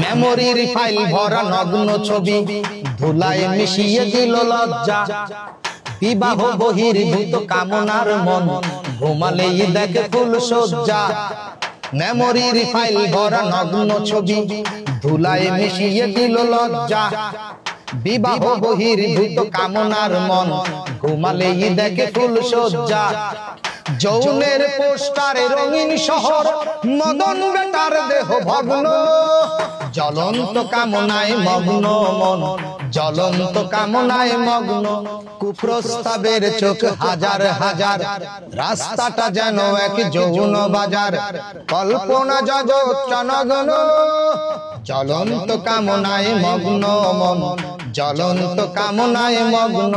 মেমোরির ফাইল ভরা নগ্ন ছবি ধুলায় মিশিয়ে দিল লজ্জা। বিবাহ বহির্ভূত কামনার মন ঘুমালেই দেখে ফুল সজ্জা। মেমোরির ফাইল ভরা নগ্ন ছবি ধুলায় মিশিয়ে দিল লজ্জা। বিবাহ বহির্ভূত কামনার মন ঘুমালেই দেখে ফুল সজ্জা। যৌনের পোস্টারে রঙিন শহর মদন বেটার দেহ ভগ্ন। জ্বলন্ত কামনায় মগ্ন মন, জ্বলন্ত কামনায় মগ্ন। কুপ্রস্তাবের চোখ হাজার হাজার, রাস্তাটা যেন এক যৌন বাজার। কল্পনা জগৎ চনগ্ন, জ্বলন্ত কামনায় মগ্ন মন, জ্বলন্ত কামনায় মগ্ন।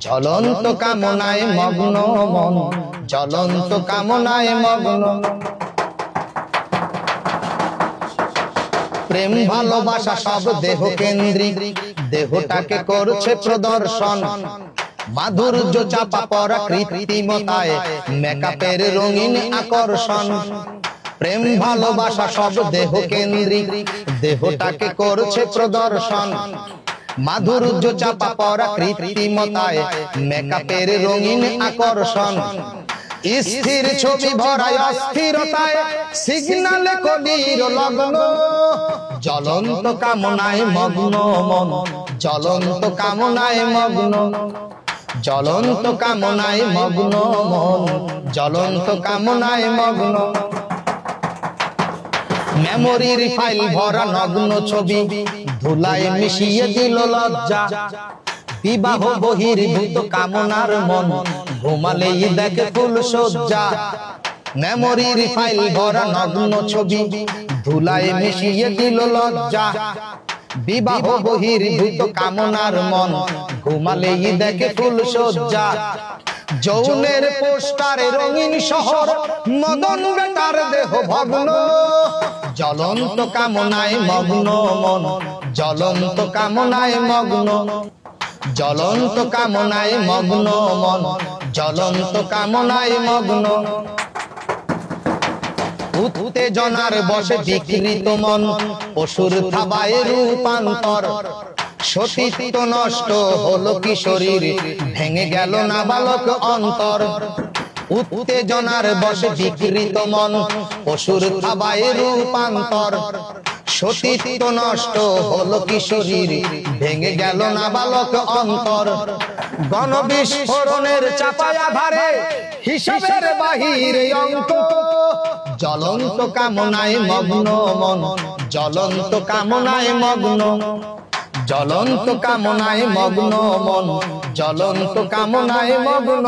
জ্বলন্ত কামনায় মগ্ন মন, জ্বলন্ত কামনায় মগ্ন। প্রেম ভালোবাসা সব দেহ কেন্দ্রিক, দেহটাকে করছে প্রদর্শন। মাধুর্য চাপা পড়া কৃত্রিমতায়, মেকআপের রঙিন আকর্ষণ। প্রেম ভালোবাসা সব দেহ কেন্দ্রিক, দেহটাকে করছে প্রদর্শন। মাধুর্য চাপা পড়া কৃত্রিমতায়, মেকআপের রঙিন আকর্ষণ। স্থির ছবি ভরায় অস্থিরতায়, সিগনালে কলির লগ্ন। জ্বলন্ত কামনায় মগ্ন মন, জ্বলন্ত কামনায় মগ্ন। জ্বলন্ত কামনায় মগ্ন মন, জ্বলন্ত কামনায় মগ্ন। মেমোরির ফাইল ভরা নগ্ন ছবি ধুলায় মিশিয়ে দিল লজ্জা। বিবাহ বহির্ভূত কামনার মন ঘুমালেই দেখে ফুল সজ্জা। মেমোরির ফাইল ভরা নগ্ন ছবি ধুলায় মিশিয়ে দিল লজ্জা। বিবাহ বহির্ভূত কামনার মন ঘুমালেই দেখে ফুল সজ্জা। যৌনের পোস্টারে রঙিন শহর মদন বেটার দেহ ভগ্ন। জ্বলন্ত কামনায় মগ্ন মন, জ্বলন্ত কামনায় মগ্ন। জ্বলন্ত কামনায় মগ্ন মন, জ্বলন্ত কামনায় মগ্ন। উত্তেজনার বশে বিকৃত মন পশুর থাবায় রূপান্তর। সতীত্ব নষ্ট হলো কিশোরীর, ভেঙে গেল নাবালক অন্তর। উত্তেজনার বশে বিকৃত মন পশুর থাবায় রূপান্তর। সতীত্ব নষ্ট হলো কিশোরীর, ভেঙে গেল নাবালক অন্তর। গণবিস্ফোরণের চাপায় আধারে হিসাবের বাহিরে অঙ্ক। জ্বলন্ত কামনায় মগ্ন মন, জ্বলন্ত কামনায় মগ্ন। জ্বলন্ত কামনায় মগ্ন মন, জ্বলন্ত কামনায় মগ্ন।